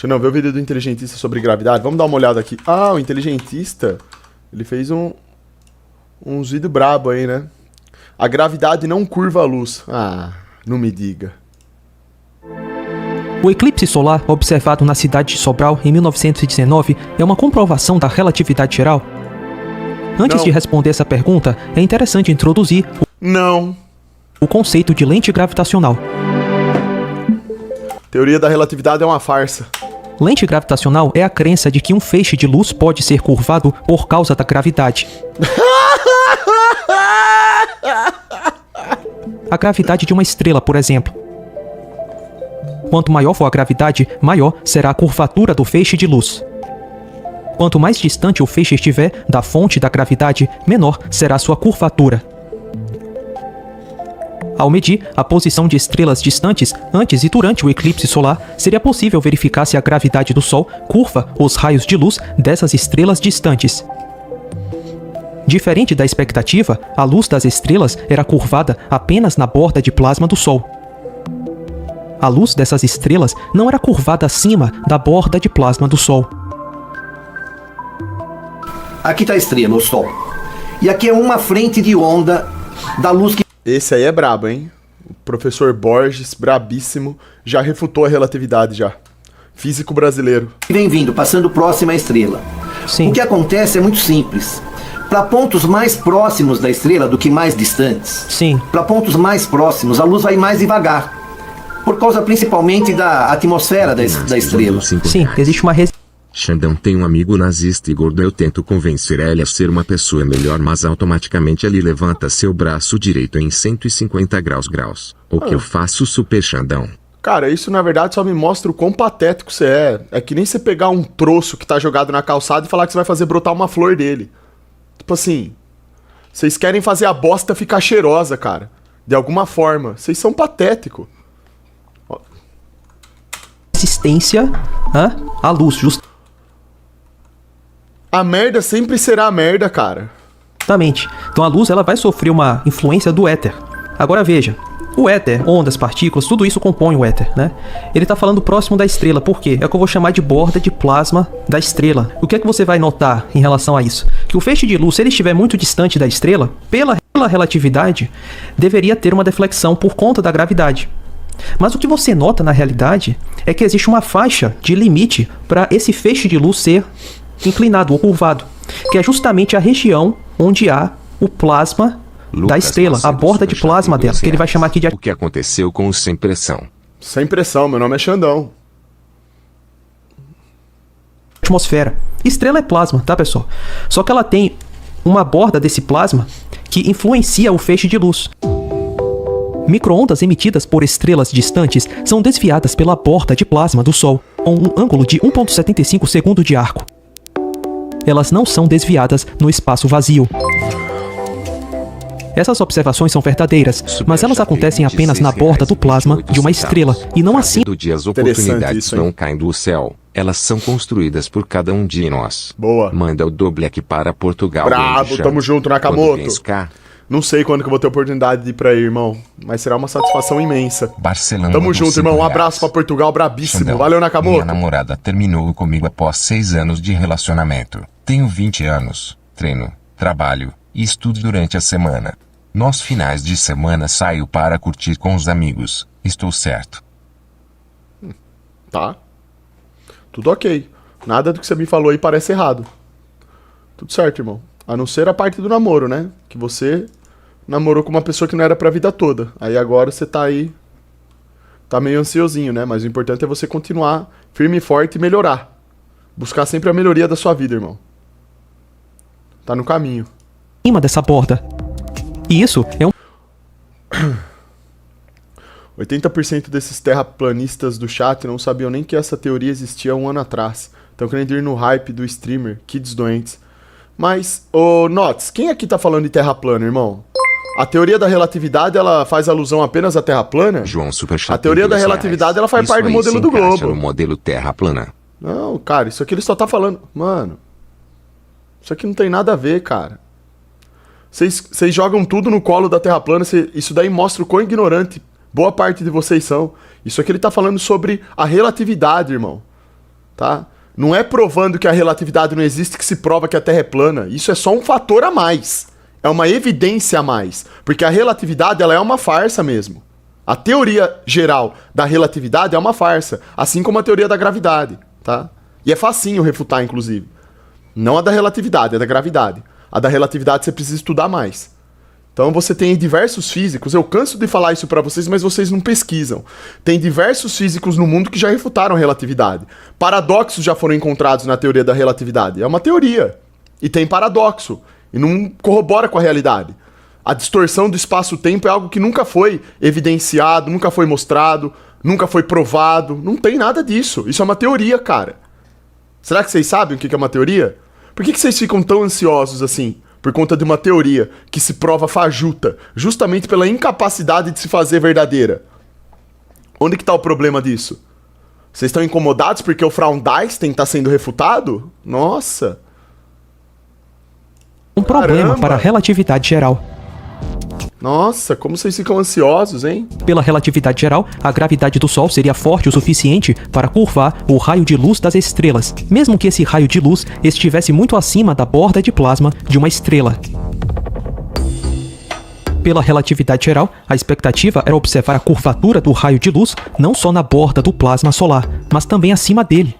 Xandão, vê o vídeo do inteligentista sobre gravidade. Vamos dar uma olhada aqui. Ah, o inteligentista, ele fez uns vídeos brabo aí, né? A gravidade não curva a luz. Ah, não me diga. O eclipse solar observado na cidade de Sobral em 1919 é uma comprovação da relatividade geral? Antes de responder essa pergunta, é interessante introduzir o conceito de lente gravitacional. Teoria da relatividade é uma farsa. Lente gravitacional é a crença de que um feixe de luz pode ser curvado por causa da gravidade. A gravidade de uma estrela, por exemplo. Quanto maior for a gravidade, maior será a curvatura do feixe de luz. Quanto mais distante o feixe estiver da fonte da gravidade, menor será sua curvatura. Ao medir a posição de estrelas distantes antes e durante o eclipse solar, seria possível verificar se a gravidade do Sol curva os raios de luz dessas estrelas distantes. Diferente da expectativa, a luz das estrelas era curvada apenas na borda de plasma do Sol. A luz dessas estrelas não era curvada acima da borda de plasma do Sol. Aqui está a estrela, o Sol. E aqui é uma frente de onda da luz que... Esse aí é brabo, hein? O professor Borges, brabíssimo, já refutou a relatividade já. Físico brasileiro. vem vindo, passando próxima à estrela. Sim. O que acontece é muito simples. Para pontos mais próximos da estrela do que mais distantes, Sim. para pontos mais próximos, a luz vai mais devagar. Por causa principalmente da atmosfera da estrela. Sim, existe uma Xandão tem um amigo nazista e gordo. Eu tento convencer ele a ser uma pessoa melhor, mas automaticamente ele levanta seu braço direito em 150 graus. O que eu faço, Super Xandão? Cara, isso na verdade só me mostra o quão patético você é. É que nem você pegar um troço que tá jogado na calçada e falar que você vai fazer brotar uma flor dele. Tipo assim, vocês querem fazer a bosta ficar cheirosa, cara. De alguma forma. Vocês são patéticos. resistência à luz, A merda sempre será a merda, cara. justamente. Então a luz ela vai sofrer uma influência do éter. Agora veja, o éter, ondas, partículas, tudo isso compõe o éter, né? Ele está falando próximo da estrela, por quê? É o que eu vou chamar de borda de plasma da estrela. O que é que você vai notar em relação a isso? Que o feixe de luz, se ele estiver muito distante da estrela, pela relatividade, deveria ter uma deflexão por conta da gravidade. Mas o que você nota na realidade é que existe uma faixa de limite para esse feixe de luz ser inclinado ou curvado, que é justamente a região onde há o plasma da estrela, a borda de plasma dela, que ele vai chamar aqui de... O que aconteceu com o sem pressão? Sem pressão, meu nome é Xandão. atmosfera. Estrela é plasma, tá, pessoal? Só que ela tem uma borda desse plasma que influencia o feixe de luz. Microondas emitidas por estrelas distantes são desviadas pela borda de plasma do Sol, com um ângulo de 1,75 segundo de arco. Elas não são desviadas no espaço vazio. Essas observações são verdadeiras, mas elas acontecem apenas na borda do plasma de uma estrela, e não acima. Do dia as oportunidades não caem do céu, elas são construídas por cada um de nós. Boa. Manda o Doblek para Portugal. Brabo, tamo junto, Nakamoto. Não sei quando que eu vou ter oportunidade de ir pra aí, irmão, mas será uma satisfação imensa. Barcelona. Tamo junto, irmão. Um abraço pra Portugal, brabíssimo. Xandão, Valeu, Nakamoto. Minha namorada terminou comigo após 6 anos de relacionamento. Tenho 20 anos, treino, trabalho e estudo durante a semana. Nos finais de semana saio para curtir com os amigos. Estou certo? Tá. Tudo ok. Nada do que você me falou aí parece errado. Tudo certo, irmão. A não ser a parte do namoro, né? Que você namorou com uma pessoa que não era pra vida toda. Aí agora você tá aí... Tá meio ansiosinho, né? Mas o importante é você continuar firme e forte e melhorar. Buscar sempre a melhoria da sua vida, irmão. Tá no caminho. Cima dessa borda. E isso é um... 80% desses terraplanistas do chat não sabiam nem que essa teoria existia 1 ano atrás. Estão querendo ir no hype do streamer, kids doentes. Mas, ô Nots, quem aqui tá falando de terra plana, irmão? A teoria da relatividade, ela faz alusão apenas à terra plana? João Superchat. A teoria da relatividade, ela faz parte do modelo do globo. No modelo terra plana. Não, cara, isso aqui ele só tá falando... Mano, isso aqui não tem nada a ver, cara. Vocês jogam tudo no colo da terra plana, isso daí mostra o quão ignorante boa parte de vocês são. Isso aqui ele tá falando sobre a relatividade, irmão. tá? Não é provando que a relatividade não existe que se prova que a Terra é plana. Isso é só um fator a mais. É uma evidência a mais. Porque a relatividade, ela é uma farsa mesmo. A teoria geral da relatividade é uma farsa. Assim como a teoria da gravidade, tá? E é facinho refutar, inclusive. Não a da relatividade, a da gravidade. A da relatividade você precisa estudar mais. Então você tem diversos físicos, eu canso de falar isso pra vocês, mas vocês não pesquisam. Tem diversos físicos no mundo que já refutaram a relatividade. Paradoxos já foram encontrados na teoria da relatividade. É uma teoria. E tem paradoxo. E não corrobora com a realidade. A distorção do espaço-tempo é algo que nunca foi evidenciado, nunca foi mostrado, nunca foi provado. Não tem nada disso. Isso é uma teoria, cara. Será que vocês sabem o que é uma teoria? Por que vocês ficam tão ansiosos assim? Por conta de uma teoria que se prova fajuta, justamente pela incapacidade de se fazer verdadeira. Onde que tá o problema disso? Vocês estão incomodados porque o Frauenstein está sendo refutado? Nossa! Um problema Caramba. para a relatividade geral. Nossa, como vocês ficam ansiosos, hein? Pela relatividade geral, a gravidade do Sol seria forte o suficiente para curvar o raio de luz das estrelas, mesmo que esse raio de luz estivesse muito acima da borda de plasma de uma estrela. Pela relatividade geral, a expectativa era observar a curvatura do raio de luz não só na borda do plasma solar, mas também acima dele.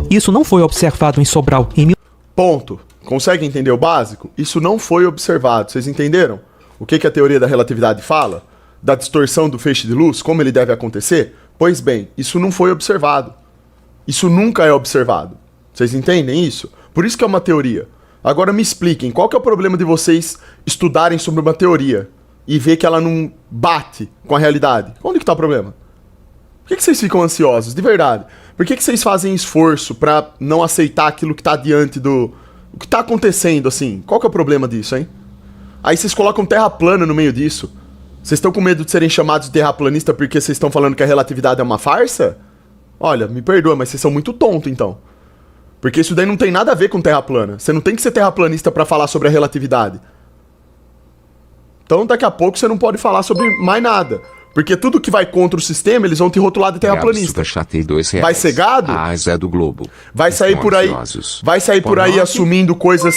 Isso não foi observado em Sobral em Ponto. Consegue entender o básico? Isso não foi observado. Vocês entenderam? O que a teoria da relatividade fala? Da distorção do feixe de luz? Como ele deve acontecer? Pois bem, isso não foi observado. Isso nunca é observado. Vocês entendem isso? Por isso que é uma teoria. Agora me expliquem, qual que é o problema de vocês estudarem sobre uma teoria e ver que ela não bate com a realidade? Onde que tá o problema? Por que vocês ficam ansiosos? De verdade. Por que vocês fazem esforço pra não aceitar aquilo que tá diante do... O que tá acontecendo, assim? Qual que é o problema disso, hein? Aí vocês colocam terra plana no meio disso. Vocês estão com medo de serem chamados de terraplanista porque vocês estão falando que a relatividade é uma farsa? Olha, me perdoa, mas vocês são muito tontos, então. Porque isso daí não tem nada a ver com terra plana. Você não tem que ser terraplanista pra falar sobre a relatividade. Então daqui a pouco você não pode falar sobre mais nada. Porque tudo que vai contra o sistema, eles vão te rotular de terraplanista. Superchatei R$2. Vai ser gado? Ah, Zé do Globo. Vai sair Estão por aí, ansiosos. vai sair por aí assumindo coisas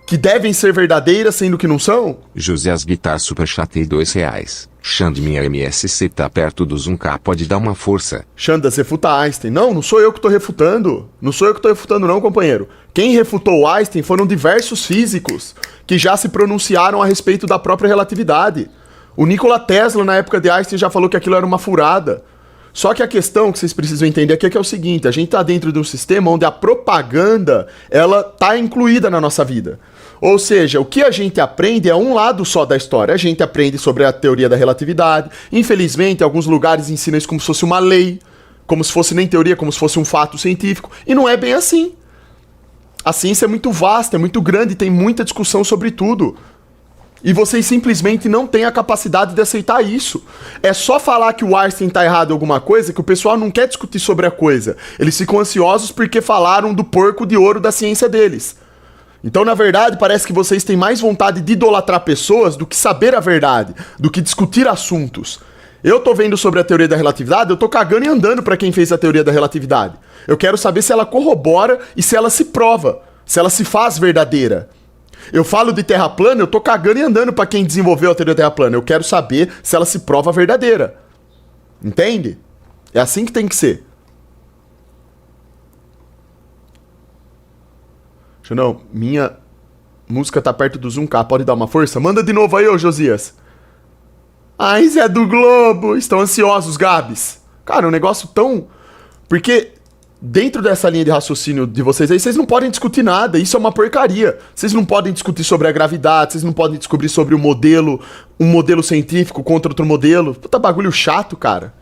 que devem ser verdadeiras, sendo que não são? José Asguitar superchatei R$2. Xande, minha MSC tá perto do 1K, pode dar uma força. Xandas, refuta Einstein. Não sou eu que tô refutando. Não sou eu que tô refutando não, companheiro. Quem refutou Einstein foram diversos físicos que já se pronunciaram a respeito da própria relatividade. O Nikola Tesla, na época de Einstein, já falou que aquilo era uma furada. Só que a questão que vocês precisam entender aqui é que é o seguinte, a gente tá dentro de um sistema onde a propaganda, ela tá incluída na nossa vida. Ou seja, o que a gente aprende é um lado só da história. A gente aprende sobre a teoria da relatividade. Infelizmente, alguns lugares ensinam isso como se fosse uma lei, como se fosse nem teoria, como se fosse um fato científico. E não é bem assim. A ciência é muito vasta, é muito grande, tem muita discussão sobre tudo. E vocês simplesmente não têm a capacidade de aceitar isso. É só falar que o Einstein tá errado em alguma coisa que o pessoal não quer discutir sobre a coisa. Eles ficam ansiosos porque falaram do porco de ouro da ciência deles. Então, na verdade, parece que vocês têm mais vontade de idolatrar pessoas do que saber a verdade, do que discutir assuntos. Eu tô vendo sobre a teoria da relatividade, eu tô cagando e andando pra quem fez a teoria da relatividade. Eu quero saber se ela corrobora e se ela se prova, se ela se faz verdadeira. Eu falo de terra plana, eu tô cagando e andando pra quem desenvolveu a teoria da terra plana. Eu quero saber se ela se prova verdadeira. Entende? É assim que tem que ser. Não, minha música tá perto do 1K, pode dar uma força? Manda de novo aí, ô Josias. Ai, Zé do Globo, estão ansiosos, Gabs. Cara, um negócio tão... Porque dentro dessa linha de raciocínio de vocês aí, vocês não podem discutir nada, isso é uma porcaria. Vocês não podem discutir sobre a gravidade, vocês não podem descobrir sobre o modelo, um modelo científico contra outro modelo. Puta bagulho chato, cara.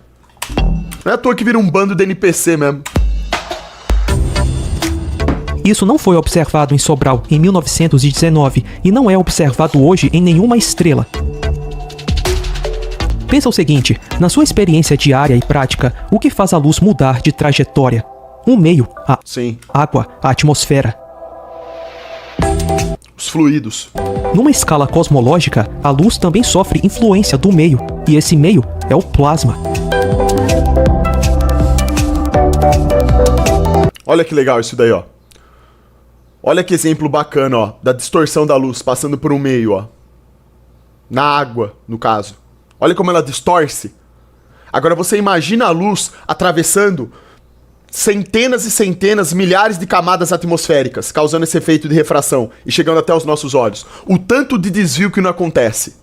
Não é à toa que vira um bando de NPC mesmo. Isso não foi observado em Sobral em 1919 e não é observado hoje em nenhuma estrela. Pensa o seguinte, na sua experiência diária e prática, o que faz a luz mudar de trajetória? Um meio, a Sim. água, a atmosfera. Os fluidos. Numa escala cosmológica, a luz também sofre influência do meio. E esse meio é o plasma. Olha que legal isso daí, ó. Olha que exemplo bacana, ó, da distorção da luz passando por um meio, ó. Na água, no caso. Olha como ela distorce. Agora você imagina a luz atravessando centenas e centenas, milhares de camadas atmosféricas, causando esse efeito de refração e chegando até os nossos olhos. O tanto de desvio que não acontece.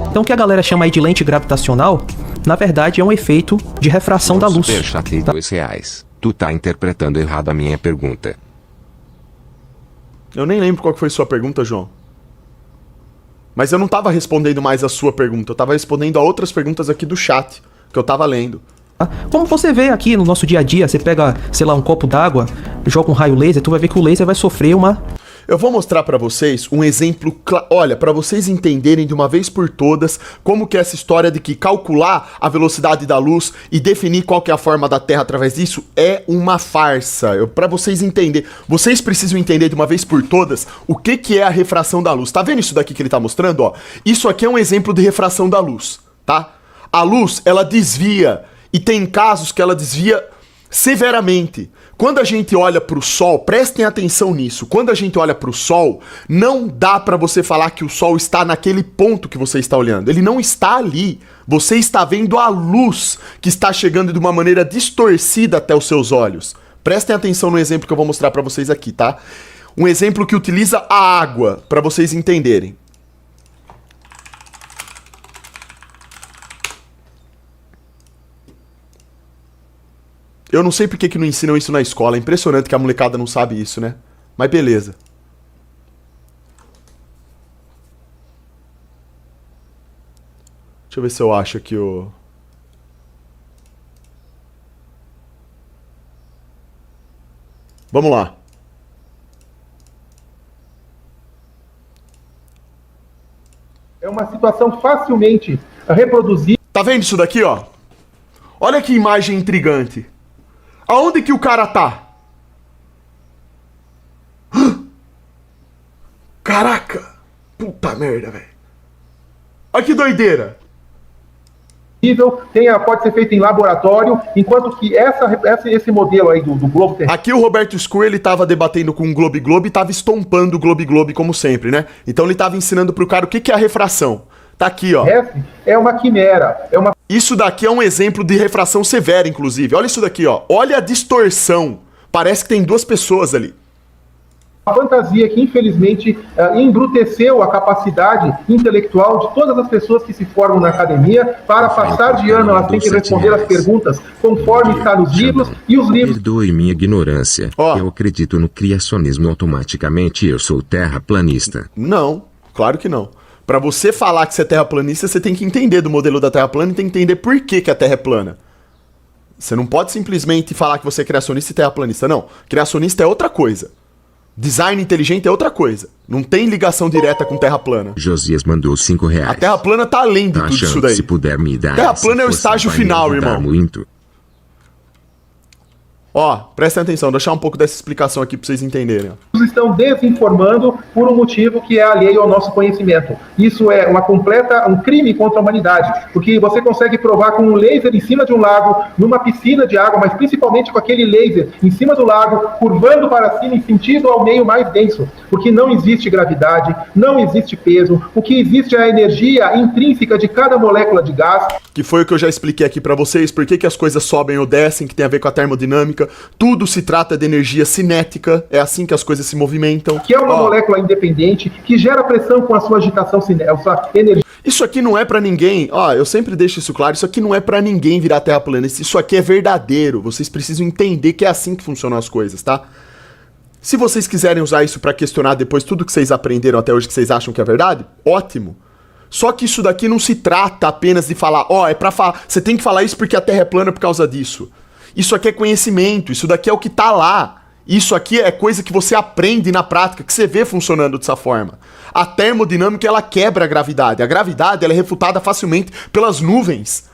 Então o que a galera chama aí de lente gravitacional, na verdade é um efeito de refração da luz. Superchat de R$2. Tu tá interpretando errado a minha pergunta. Eu nem lembro qual que foi sua pergunta, João. Mas eu não tava respondendo mais a sua pergunta, eu tava respondendo a outras perguntas aqui do chat, que eu tava lendo. Como você vê aqui no nosso dia a dia, você pega, sei lá, um copo d'água, joga um raio laser, tu vai ver que o laser vai sofrer uma... Eu vou mostrar pra vocês um exemplo, olha, pra vocês entenderem de uma vez por todas como que é essa história de que calcular a velocidade da luz e definir qual que é a forma da Terra através disso é uma farsa. Pra vocês entenderem, vocês precisam entender de uma vez por todas o que que é a refração da luz. Tá vendo isso daqui que ele tá mostrando, ó? Isso aqui é um exemplo de refração da luz, tá? A luz, ela desvia, e tem casos que ela desvia severamente. Quando a gente olha para o Sol, prestem atenção nisso, quando a gente olha para o Sol, não dá para você falar que o Sol está naquele ponto que você está olhando. Ele não está ali. Você está vendo a luz que está chegando de uma maneira distorcida até os seus olhos. Prestem atenção no exemplo que eu vou mostrar para vocês aqui, tá? Um exemplo que utiliza a água, para vocês entenderem. Eu não sei por que não ensinam isso na escola. É impressionante que a molecada não sabe isso, né? Mas beleza. Deixa eu ver se eu acho aqui o... Vamos lá. É uma situação facilmente reproduzível. Tá vendo isso daqui, ó? Olha que imagem intrigante. Aonde que o cara tá? Caraca! Puta merda, velho. Olha que doideira. Pode ser feito em laboratório, enquanto que esse modelo aí do globo terrestre... Aqui o Roberto Scur, ele tava debatendo com o Globe Globe e tava estompando o Globe Globe como sempre, né? Então ele tava ensinando pro cara o que é a refração. Tá aqui, ó. É uma quimera, é uma... Isso daqui é um exemplo de refração severa, inclusive. Olha isso daqui, ó. Olha a distorção. Parece que tem duas pessoas ali. Uma fantasia que, infelizmente, embruteceu a capacidade intelectual de todas as pessoas que se formam na academia. Para passar de ano, elas têm que responder as perguntas conforme está nos livros, e os livros... Perdoe minha ignorância. Eu acredito no criacionismo automaticamente. Eu sou terraplanista. Não, claro que não. Pra você falar que você é terraplanista, você tem que entender do modelo da Terra plana e tem que entender por que a Terra é plana. Você não pode simplesmente falar que você é criacionista e terraplanista, não. Criacionista é outra coisa. Design inteligente é outra coisa. Não tem ligação direta com Terra plana. Josias mandou R$5. A Terra plana tá além de tudo isso daí. Se puder me dar. Terra plana é o estágio final, irmão. Muito. Ó, prestem atenção, deixar um pouco dessa explicação aqui pra vocês entenderem. Estão desinformando por um motivo que é alheio ao nosso conhecimento. Isso é um crime contra a humanidade, porque você consegue provar com um laser em cima de um lago, numa piscina de água, mas principalmente com aquele laser em cima do lago, curvando para cima em sentido ao meio mais denso, porque não existe gravidade, não existe peso, o que existe é a energia intrínseca de cada molécula de gás. Que foi o que eu já expliquei aqui pra vocês, por que as coisas sobem ou descem, que tem a ver com a termodinâmica. Tudo se trata de energia cinética, é assim que as coisas se movimentam. Que é uma molécula independente, que gera pressão com a sua agitação cinética, sua energia. Isso aqui não é pra ninguém, eu sempre deixo isso claro, isso aqui não é pra ninguém virar terraplanista, isso aqui é verdadeiro, vocês precisam entender que é assim que funcionam as coisas, tá? Se vocês quiserem usar isso pra questionar depois tudo que vocês aprenderam até hoje que vocês acham que é verdade, ótimo. Só que isso daqui não se trata apenas de falar, é pra falar, você tem que falar isso porque a Terra é plana por causa disso. Isso aqui é conhecimento, isso daqui é o que tá lá. Isso aqui é coisa que você aprende na prática, que você vê funcionando dessa forma. A termodinâmica, ela quebra a gravidade. A gravidade, ela é refutada facilmente pelas nuvens.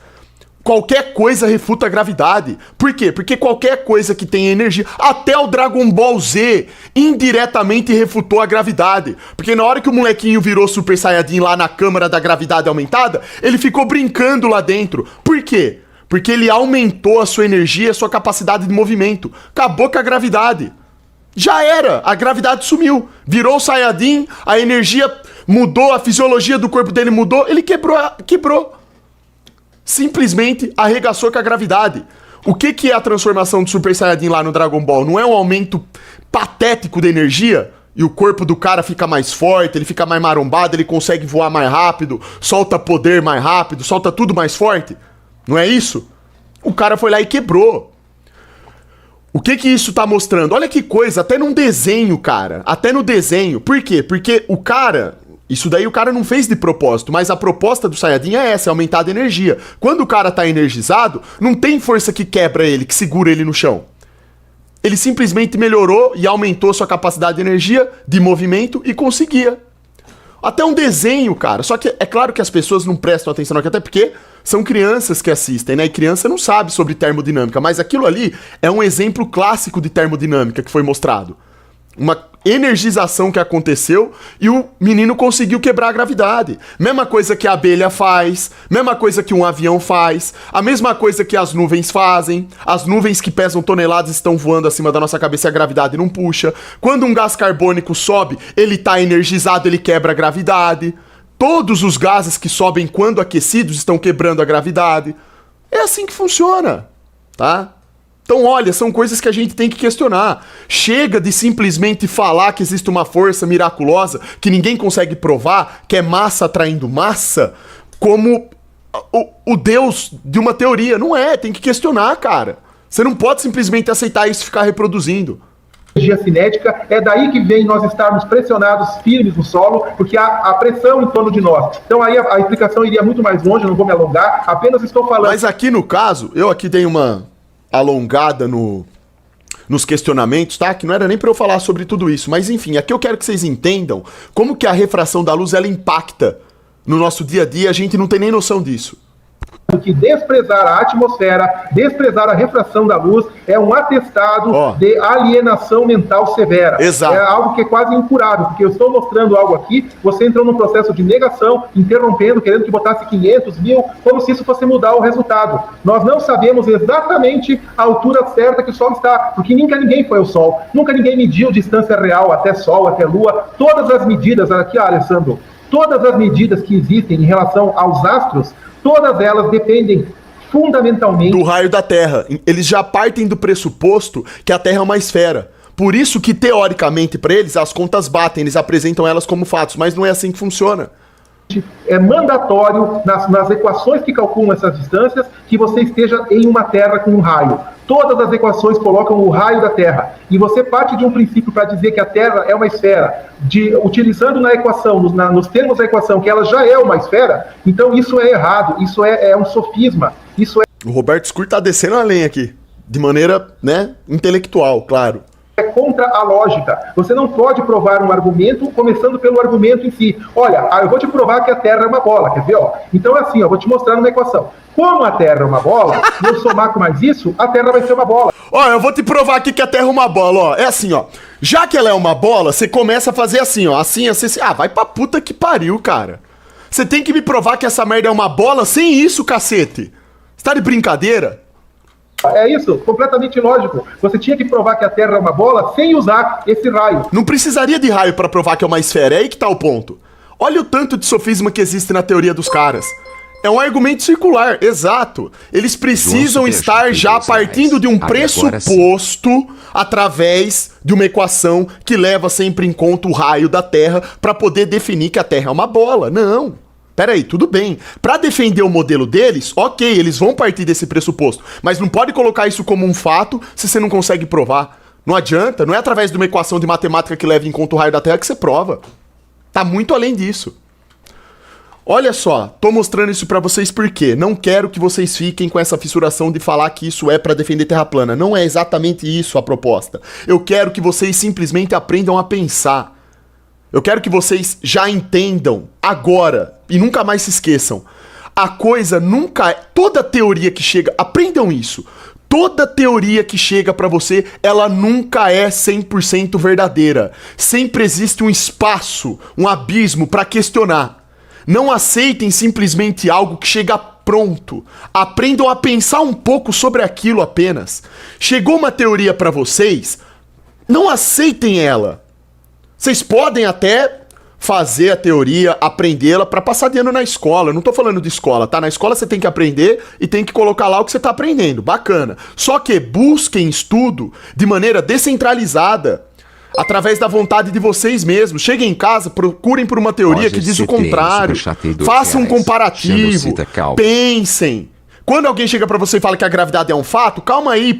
Qualquer coisa refuta a gravidade. Por quê? Porque qualquer coisa que tenha energia, até o Dragon Ball Z indiretamente refutou a gravidade. Porque na hora que o molequinho virou Super Saiyajin lá na câmara da gravidade aumentada, ele ficou brincando lá dentro. Por quê? Porque ele aumentou a sua energia, a sua capacidade de movimento. Acabou com a gravidade. Já era, a gravidade sumiu. Virou o Saiyajin, a energia mudou, a fisiologia do corpo dele mudou, ele quebrou. Simplesmente arregaçou com a gravidade. O que é a transformação do Super Saiyajin lá no Dragon Ball? Não é um aumento patético de energia? E o corpo do cara fica mais forte, ele fica mais marombado, ele consegue voar mais rápido, solta poder mais rápido, solta tudo mais forte? Não é isso? O cara foi lá e quebrou. O que isso tá mostrando? Olha que coisa, até num desenho, cara. Até no desenho. Por quê? Porque o cara... Isso daí o cara não fez de propósito, mas a proposta do Saiyajin é essa, é aumentar a energia. Quando o cara tá energizado, não tem força que quebra ele, que segura ele no chão. Ele simplesmente melhorou e aumentou sua capacidade de energia, de movimento e conseguia. Até um desenho, cara. Só que é claro que as pessoas não prestam atenção aqui, até porque são crianças que assistem, né? E criança não sabe sobre termodinâmica, mas aquilo ali é um exemplo clássico de termodinâmica que foi mostrado. Uma energização que aconteceu e o menino conseguiu quebrar a gravidade. Mesma coisa que a abelha faz, mesma coisa que um avião faz, a mesma coisa que as nuvens fazem. As nuvens que pesam toneladas estão voando acima da nossa cabeça e a gravidade não puxa. Quando um gás carbônico sobe, ele está energizado, ele quebra a gravidade. Todos os gases que sobem quando aquecidos estão quebrando a gravidade. É assim que funciona, tá? Então, olha, são coisas que a gente tem que questionar. Chega de simplesmente falar que existe uma força miraculosa que ninguém consegue provar, que é massa atraindo massa, como o Deus de uma teoria. Não é, tem que questionar, cara. Você não pode simplesmente aceitar isso e ficar reproduzindo. Energia cinética, é daí que vem nós estarmos pressionados firmes no solo, porque há a pressão em torno de nós. Então aí a explicação iria muito mais longe, eu não vou me alongar, apenas estou falando... Mas aqui no caso, eu aqui dei uma alongada nos questionamentos, tá? Que não era nem pra eu falar sobre tudo isso, mas enfim, aqui eu quero que vocês entendam como que a refração da luz, ela impacta no nosso dia a dia, a gente não tem nem noção disso. Que desprezar a atmosfera, desprezar a refração da luz é um atestado de alienação mental severa. Exato. É algo que é quase incurável, porque eu estou mostrando algo aqui, você entrou num processo de negação, interrompendo, querendo que botasse 500, 1000, como se isso fosse mudar o resultado. Nós não sabemos exatamente a altura certa que o Sol está, porque nunca ninguém foi ao Sol, nunca ninguém mediu distância real até Sol, até Lua. Todas as medidas, aqui, Alessandro, todas as medidas que existem em relação aos astros, todas elas dependem fundamentalmente do raio da Terra. Eles já partem do pressuposto que a Terra é uma esfera. Por isso que, teoricamente, para eles, as contas batem, eles apresentam elas como fatos, mas não é assim que funciona. É mandatório, nas equações que calculam essas distâncias, que você esteja em uma Terra com um raio. Todas as equações colocam o raio da Terra. E você parte de um princípio para dizer que a Terra é uma esfera, utilizando na equação, nos termos da equação, que ela já é uma esfera, então isso é errado, isso é um sofisma. O Roberto Scur tá descendo a lenha aqui, de maneira, né, intelectual, claro. É contra a lógica. Você não pode provar um argumento começando pelo argumento em si. Olha, eu vou te provar que a Terra é uma bola, quer ver? Então é assim, eu vou te mostrar numa equação. Como a Terra é uma bola, e eu somar com mais isso, a Terra vai ser uma bola. Eu vou te provar aqui que a Terra é uma bola, É assim, Já que ela é uma bola, você começa a fazer assim, assim. Vai pra puta que pariu, cara. Você tem que me provar que essa merda é uma bola sem isso, cacete. Você tá de brincadeira? É isso, completamente lógico. Você tinha que provar que a Terra é uma bola sem usar esse raio. Não precisaria de raio pra provar que é uma esfera, é aí que tá o ponto. Olha o tanto de sofisma que existe na teoria dos caras. É um argumento circular, exato. Eles precisam estar já partindo de um pressuposto através de uma equação que leva sempre em conta o raio da Terra pra poder definir que a Terra é uma bola. Não. Peraí, tudo bem. Pra defender o modelo deles, ok, eles vão partir desse pressuposto. Mas não pode colocar isso como um fato se você não consegue provar. Não adianta, não é através de uma equação de matemática que leva em conta o raio da Terra que você prova. Tá muito além disso. Olha só, tô mostrando isso pra vocês porque não quero que vocês fiquem com essa fissuração de falar que isso é pra defender terra plana. Não é exatamente isso a proposta. Eu quero que vocês simplesmente aprendam a pensar. Eu quero que vocês já entendam agora e nunca mais se esqueçam. A coisa nunca é... Toda teoria que chega... Aprendam isso. Toda teoria que chega pra você, ela nunca é 100% verdadeira. Sempre existe um espaço, um abismo pra questionar. Não aceitem simplesmente algo que chega pronto. Aprendam a pensar um pouco sobre aquilo apenas. Chegou uma teoria pra vocês, não aceitem ela. Vocês podem até fazer a teoria, aprendê-la pra passar de ano na escola. Eu não tô falando de escola, tá? Na escola você tem que aprender e tem que colocar lá o que você tá aprendendo. Bacana. Só que busquem estudo de maneira descentralizada, através da vontade de vocês mesmos. Cheguem em casa, procurem por uma teoria que diz o contrário. Façam um comparativo. Pensem. Quando alguém chega pra você e fala que a gravidade é um fato, calma aí,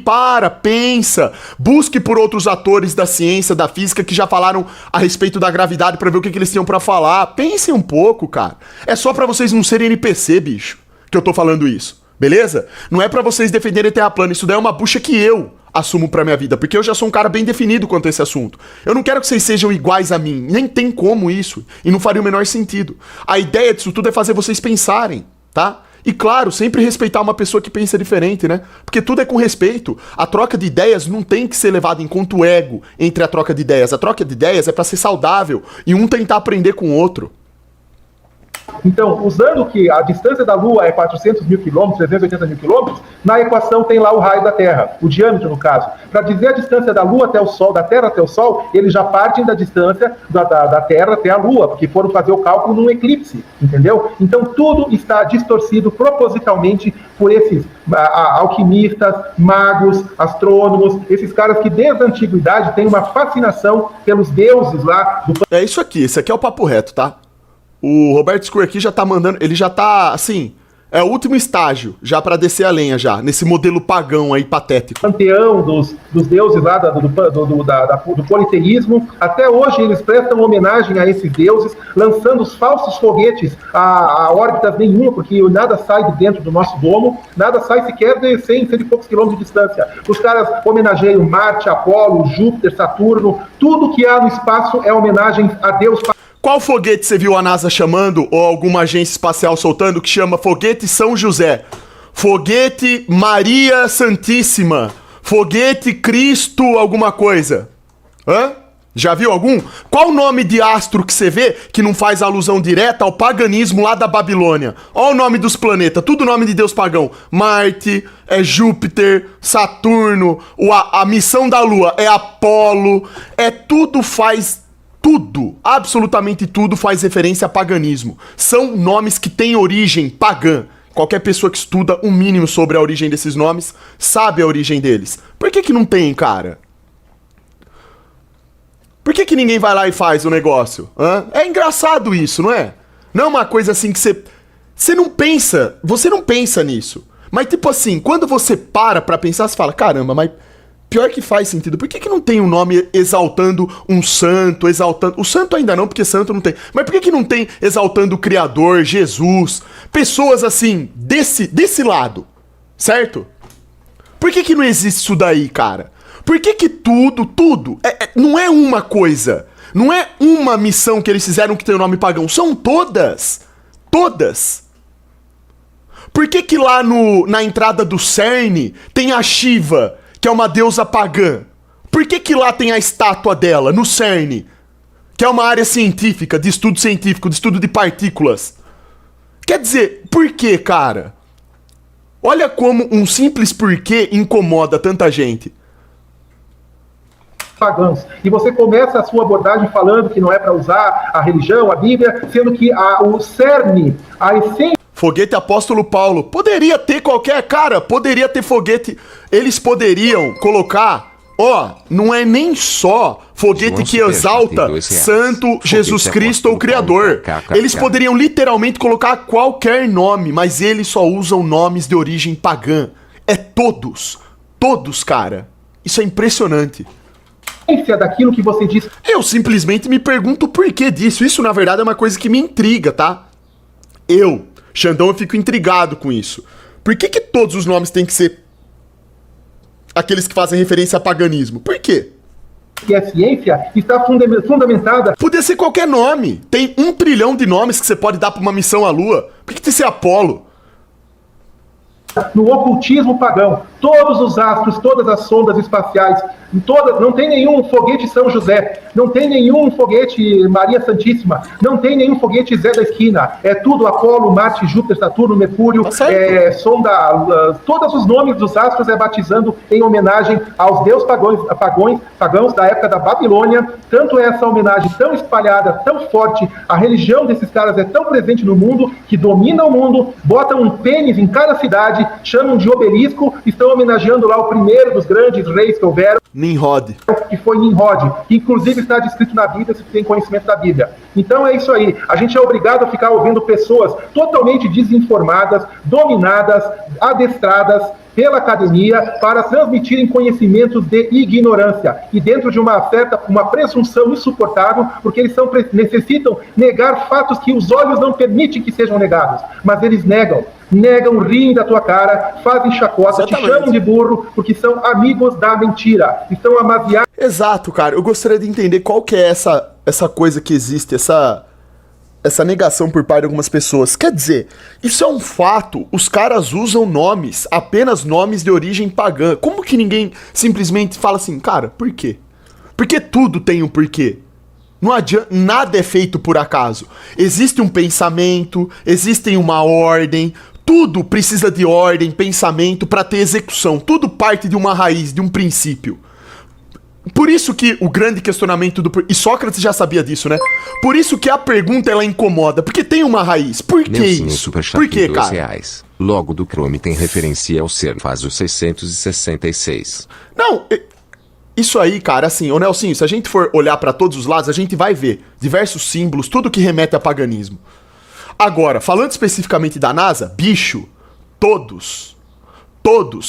pensa. Busque por outros atores da ciência, da física, que já falaram a respeito da gravidade pra ver o que eles tinham pra falar. Pensem um pouco, cara. É só pra vocês não serem NPC, bicho, que eu tô falando isso. Beleza? Não é pra vocês defenderem Terra plana. Isso daí é uma bucha que eu assumo pra minha vida, porque eu já sou um cara bem definido quanto a esse assunto. Eu não quero que vocês sejam iguais a mim. Nem tem como isso. E não faria o menor sentido. A ideia disso tudo é fazer vocês pensarem, tá? E claro, sempre respeitar uma pessoa que pensa diferente, né? Porque tudo é com respeito. A troca de ideias não tem que ser levada em conta o ego entre a troca de ideias. A troca de ideias é pra ser saudável e um tentar aprender com o outro. Então, usando que a distância da Lua é 400 mil quilômetros, 380 mil quilômetros, na equação tem lá o raio da Terra, o diâmetro no caso. Para dizer a distância da Lua até o Sol, da Terra até o Sol, eles já partem da distância da Terra até a Lua, porque foram fazer o cálculo num eclipse, entendeu? Então tudo está distorcido propositalmente por esses alquimistas, magos, astrônomos, esses caras que desde a antiguidade têm uma fascinação pelos deuses lá do... É isso aqui, esse aqui é o papo reto, tá? O Roberto Scur aqui já tá mandando, ele já tá, assim, é o último estágio, já pra descer a lenha já, nesse modelo pagão aí, patético. Panteão dos deuses lá, do politeísmo, até hoje eles prestam homenagem a esses deuses, lançando os falsos foguetes a órbitas nenhuma, porque nada sai de dentro do nosso domo, nada sai sequer de 100 e poucos quilômetros de distância. Os caras homenageiam Marte, Apolo, Júpiter, Saturno, tudo que há no espaço é homenagem a Deus. Qual foguete você viu a NASA chamando, ou alguma agência espacial soltando, que chama Foguete São José? Foguete Maria Santíssima? Foguete Cristo alguma coisa? Hã? Já viu algum? Qual o nome de astro que você vê que não faz alusão direta ao paganismo lá da Babilônia? Olha o nome dos planetas, tudo nome de Deus pagão. Marte, é Júpiter, Saturno, a missão da Lua é Apolo, tudo faz... Tudo, absolutamente tudo faz referência a paganismo. São nomes que têm origem pagã. Qualquer pessoa que estuda um mínimo sobre a origem desses nomes sabe a origem deles. Por que não tem, cara? Por que ninguém vai lá e faz o negócio? Hã? É engraçado isso, não é? Não é uma coisa assim que você não pensa, você não pensa nisso. Mas tipo assim, quando você pra pensar, você fala, caramba, mas... Pior que faz sentido. Por que não tem um nome exaltando um santo, exaltando... O santo ainda não, porque santo não tem. Mas por que não tem exaltando o Criador, Jesus? Pessoas assim, desse lado, certo? Por que não existe isso daí, cara? Por que tudo, não é uma coisa. Não é uma missão que eles fizeram que tem o nome pagão. São todas. Todas. Por que lá na entrada do CERN tem a Shiva, que é uma deusa pagã? Por que lá tem a estátua dela, no CERN? Que é uma área científica, de estudo científico, de estudo de partículas. Quer dizer, por que, cara? Olha como um simples porquê incomoda tanta gente. Pagãos. E você começa a sua abordagem falando que não é para usar a religião, a Bíblia, sendo que o cerne, a essência... Foguete Apóstolo Paulo. Poderia ter qualquer cara, poderia ter foguete. Eles poderiam colocar, não é nem só foguete que exalta Santo Jesus Cristo ou Criador. Eles poderiam literalmente colocar qualquer nome, mas eles só usam nomes de origem pagã. É todos. Todos, cara. Isso é impressionante. Daquilo que você diz. Eu simplesmente me pergunto o porquê disso. Isso, na verdade, é uma coisa que me intriga, tá? Xandão, eu fico intrigado com isso. Por que todos os nomes têm que ser aqueles que fazem referência a paganismo? Por quê? que é ciência, está fundamentada Podia ser qualquer nome. Tem 1 trilhão de nomes que você pode dar pra uma missão à Lua. Por que tem que ser Apolo? no ocultismo pagão. Todos os astros, todas as sondas espaciais, não tem nenhum foguete São José, não tem nenhum foguete Maria Santíssima, não tem nenhum foguete Zé da Esquina. É tudo Apolo, Marte, Júpiter, Saturno, Mercúrio, sonda. Todos os nomes dos astros é batizando em homenagem aos deuses pagãos da época da Babilônia. Tanto é essa homenagem tão espalhada, tão forte, a religião desses caras é tão presente no mundo, que domina o mundo, botam um pênis em cada cidade, chamam de obelisco, estão homenageando lá o primeiro dos grandes reis que houveram, Nimrod. que foi Nimrod, que inclusive está descrito na Bíblia, se tem conhecimento da Bíblia. Então é isso aí, a gente é obrigado a ficar ouvindo pessoas totalmente desinformadas, dominadas, adestradas pela academia para transmitirem conhecimentos de ignorância e dentro de uma presunção insuportável, porque eles necessitam negar fatos que os olhos não permitem que sejam negados, mas eles negam, riem da tua cara, fazem chacota, te chamam de burro, porque são amigos da mentira, estão amaziados. Exato, cara, eu gostaria de entender qual que é essa coisa que existe, essa negação por parte de algumas pessoas. Quer dizer, isso é um fato. Os caras usam nomes, apenas nomes de origem pagã. Como que ninguém simplesmente fala assim, cara, por quê? Porque tudo tem um porquê. Não adianta, nada é feito por acaso. Existe um pensamento, existe uma ordem, tudo precisa de ordem, pensamento para ter execução. Tudo parte de uma raiz, de um princípio. Por isso que o grande questionamento e Sócrates já sabia disso, né? Por isso que a pergunta, ela incomoda. Porque tem uma raiz. Por que Nelsinho, isso? Superchat Por que, de cara? R$2. Logo do Chrome tem referência ao ser faz o 666. Não, isso aí, cara, assim, ô Nelsinho, se a gente for olhar pra todos os lados, a gente vai ver diversos símbolos, tudo que remete a paganismo. Agora, falando especificamente da NASA, bicho, todos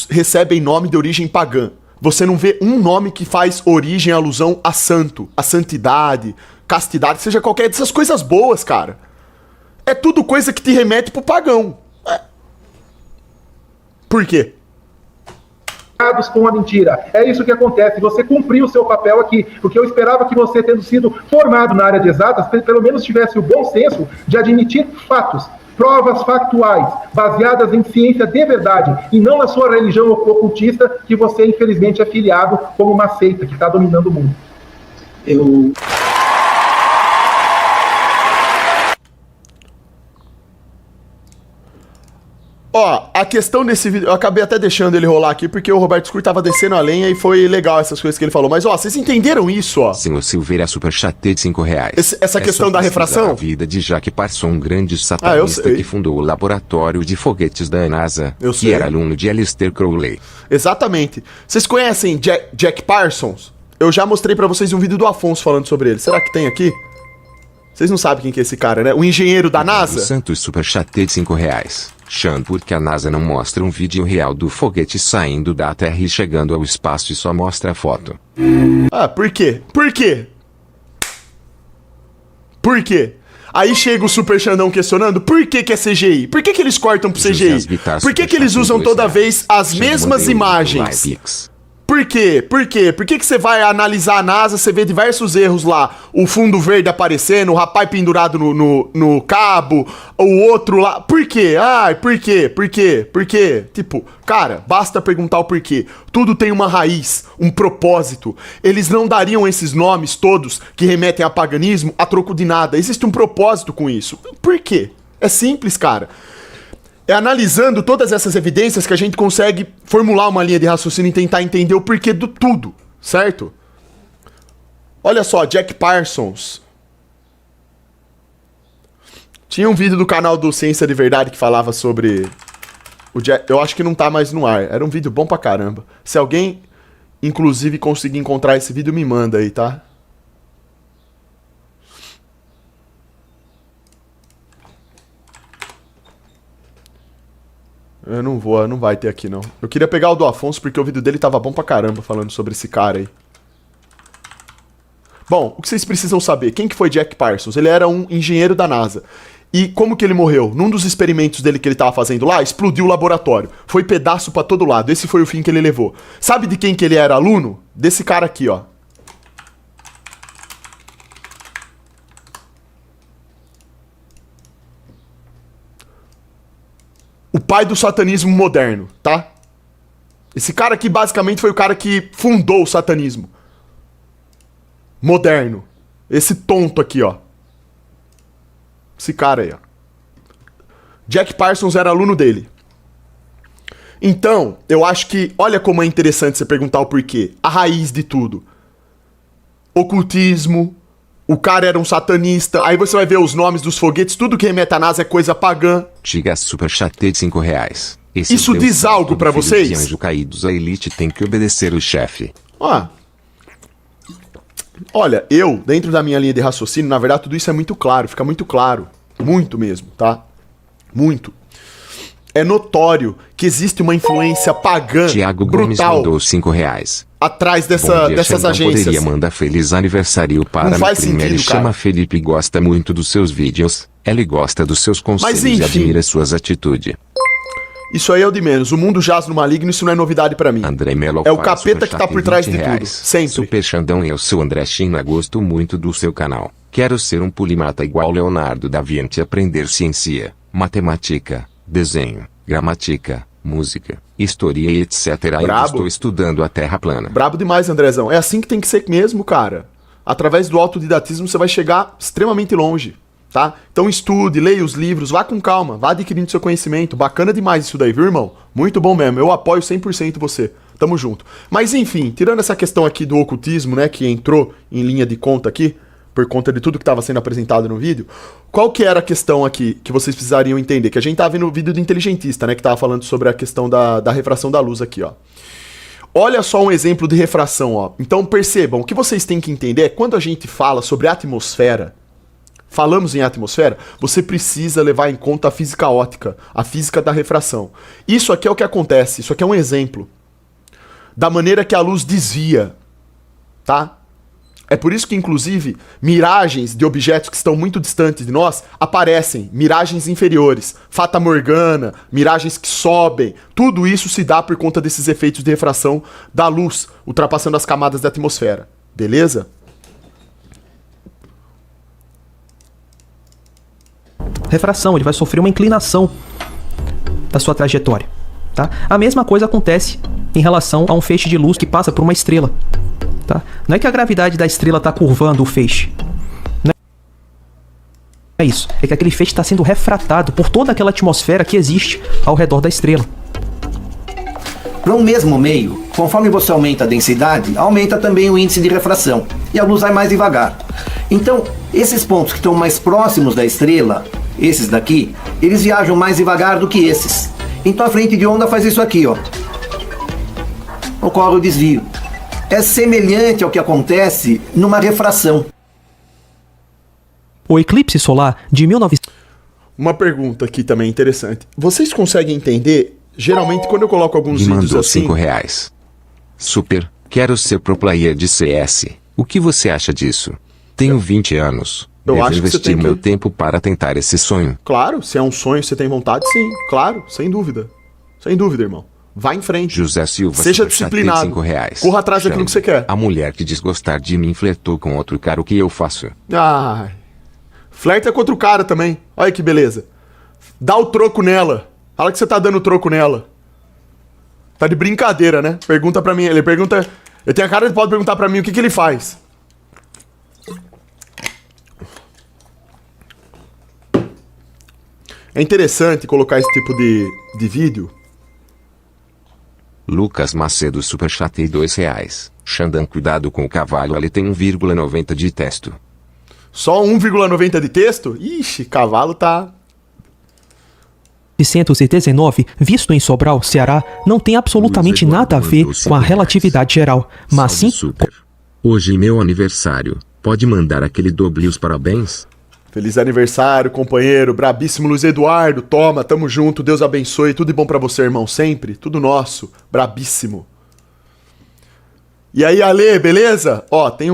recebem nome de origem pagã. Você não vê um nome que faz origem, alusão a santo, a santidade, castidade, seja qualquer dessas coisas boas, cara. É tudo coisa que te remete pro pagão. Por quê? Com a mentira. É isso que acontece. Você cumpriu o seu papel aqui, porque eu esperava que você, tendo sido formado na área de exatas, pelo menos tivesse o bom senso de admitir fatos, provas factuais, baseadas em ciência de verdade, e não na sua religião ocultista, que você, infelizmente, é filiado como uma seita que está dominando o mundo. Ó, a questão desse vídeo, eu acabei até deixando ele rolar aqui, porque o Roberto Scur tava descendo a lenha e foi legal essas coisas que ele falou. Mas, ó, vocês entenderam isso, ó? Senhor Silveira Superchat de R$5. Essa questão da refração? A vida de Jack Parsons, um grande satanista que fundou o laboratório de foguetes da NASA, que era aluno de Aleister Crowley. Exatamente. Vocês conhecem Jack Parsons? Eu já mostrei pra vocês um vídeo do Afonso falando sobre ele. Será que tem aqui? Vocês não sabem quem que é esse cara, né? O engenheiro da NASA? Santos Superchat de R$5. Chan, porque a NASA não mostra um vídeo real do foguete saindo da Terra e chegando ao espaço e só mostra a foto. Ah, por quê? Por quê? Por quê? Aí chega o Super Xandão questionando por que é CGI? Por que eles cortam pro CGI? Por que eles usam toda vez as mesmas imagens? Por quê? Por quê? Por que você vai analisar a NASA, você vê diversos erros lá? O fundo verde aparecendo, o rapaz pendurado no cabo, o outro lá. Por quê? Ai, por quê? Por quê? Por quê? Tipo, cara, basta perguntar o porquê. Tudo tem uma raiz, um propósito. Eles não dariam esses nomes todos que remetem a paganismo a troco de nada. Existe um propósito com isso. Por quê? É simples, cara. É analisando todas essas evidências que a gente consegue formular uma linha de raciocínio e tentar entender o porquê do tudo, certo? Olha só, Jack Parsons. Tinha um vídeo do canal do Ciência de Verdade que falava sobre o Jack. Eu acho que não tá mais no ar. Era um vídeo bom pra caramba. Se alguém, inclusive, conseguir encontrar esse vídeo, me manda aí, tá? Não vai ter aqui não. Eu queria pegar o do Afonso porque o vídeo dele tava bom pra caramba falando sobre esse cara aí. Bom, o que vocês precisam saber? Quem que foi Jack Parsons? Ele era um engenheiro da NASA. E como que ele morreu? Num dos experimentos dele que ele tava fazendo lá, explodiu o laboratório. Foi pedaço pra todo lado. Esse foi o fim que ele levou. Sabe de quem que ele era aluno? Desse cara aqui, ó. pai do satanismo moderno, tá? Esse cara aqui basicamente foi o cara que fundou o satanismo moderno. Esse tonto aqui, ó. Esse cara aí, ó. Jack Parsons era aluno dele. Então, eu acho que, olha como é interessante você perguntar o porquê. A raiz de tudo. Ocultismo, o cara era um satanista, aí você vai ver os nomes dos foguetes, tudo que remete a NASA é coisa pagã. Tiga super chatei de R$5. Isso Deus diz algo Santo pra do filho vocês? de anjo caídos, a elite tem que obedecer o chefe. Ó. Olha, eu, dentro da minha linha de raciocínio, na verdade tudo isso é muito claro, fica muito claro. Muito mesmo, tá? Muito. É notório que existe uma influência pagã Tiago Gomes brutal mandou R$5. atrás Bom dia, dessas Xandão. agências. Poderia mandar feliz aniversário para Não faz minha prima. Ele sentido, cara. chama Felipe e gosta muito dos seus vídeos. Ele gosta dos seus conselhos e enfim. admira suas atitudes. Isso aí é o de menos. O mundo jaz no maligno, isso não é novidade pra mim. André Melo É o faz capeta que tá superchat por trás de R$20. tudo. Sempre. Super Xandão, eu sou André China, gosto muito do seu canal. Quero ser um polimata igual Leonardo da Vinci, aprender ciência, matemática, desenho, gramática, música, história e etc. Ainda Brabo. estou estudando a Terra plana. Brabo demais, Andrezão. É assim que tem que ser mesmo, cara. Através do autodidatismo você vai chegar extremamente longe, tá? Então estude, leia os livros, vá com calma, vá adquirindo seu conhecimento. Bacana demais isso daí, viu, irmão? Muito bom mesmo. Eu apoio 100% você. Tamo junto. Mas enfim, tirando essa questão aqui do ocultismo, né, que entrou em linha de conta aqui, por conta de tudo que estava sendo apresentado no vídeo, qual que era a questão aqui que vocês precisariam entender? Que a gente tava vendo o vídeo do inteligentista, né, que tava falando sobre a questão da refração da luz aqui, ó. Olha só um exemplo de refração, ó. Então percebam, o que vocês têm que entender é quando a gente fala sobre atmosfera, falamos em atmosfera, você precisa levar em conta a física óptica, a física da refração. Isso aqui é o que acontece, isso aqui é um exemplo da maneira que a luz desvia, tá? É por isso que, inclusive, miragens de objetos que estão muito distantes de nós aparecem, miragens inferiores, fata morgana, miragens que sobem, tudo isso se dá por conta desses efeitos de refração da luz, ultrapassando as camadas da atmosfera, beleza? Refração, ele vai sofrer uma inclinação da sua trajetória, tá? A mesma coisa acontece em relação a um feixe de luz que passa por uma estrela, tá? Não é que a gravidade da estrela está curvando o feixe. Não é isso. É que aquele feixe está sendo refratado por toda aquela atmosfera que existe ao redor da estrela. Para um mesmo meio, conforme você aumenta a densidade, aumenta também o índice de refração, e a luz vai mais devagar. Então, esses pontos que estão mais próximos da estrela, esses daqui, eles viajam mais devagar do que esses. Então a frente de onda faz isso aqui, ó. Ocorre o desvio. É semelhante ao que acontece numa refração. O eclipse solar de 1900... Uma pergunta aqui também interessante. Vocês conseguem entender? Geralmente, quando eu coloco alguns Me vídeos mandou assim... R$5. Super, quero ser pro player de CS. O que você acha disso? Tenho 20 anos. Eu Devo acho que você investir tem que- meu tempo para tentar esse sonho. Claro, se é um sonho, você tem vontade, sim. Claro, sem dúvida. Sem dúvida, irmão. Vá em frente. José Silva, Seja superchatei disciplinado. R$5. Corra atrás daquilo que você quer. A mulher que desgostar de mim flertou com outro cara, o que eu faço? Ai. Flerta com outro cara também. Olha que beleza. Dá o troco nela. Fala que você tá dando troco nela. Tá de brincadeira, né? Pergunta pra mim. Ele pergunta... Eu tenho a cara de pode perguntar pra mim o que ele faz. É interessante colocar esse tipo de vídeo. Lucas Macedo, superchatei R$2. Xandão, cuidado com o cavalo, ele tem 1,90 de texto. Só 1,90 de texto? Ixi, cavalo tá... 1919, visto em Sobral, Ceará, não tem absolutamente Luiz nada a Eduardo ver mandou com a R$5. relatividade geral, mas Salve, sim super. Hoje meu aniversário. Pode mandar aquele doble os parabéns? Feliz aniversário, companheiro. Brabíssimo Luiz Eduardo. Toma, tamo junto. Deus abençoe. Tudo de bom pra você, irmão. Sempre. Tudo nosso. Brabíssimo. E aí, Ale, beleza? Ó, tem um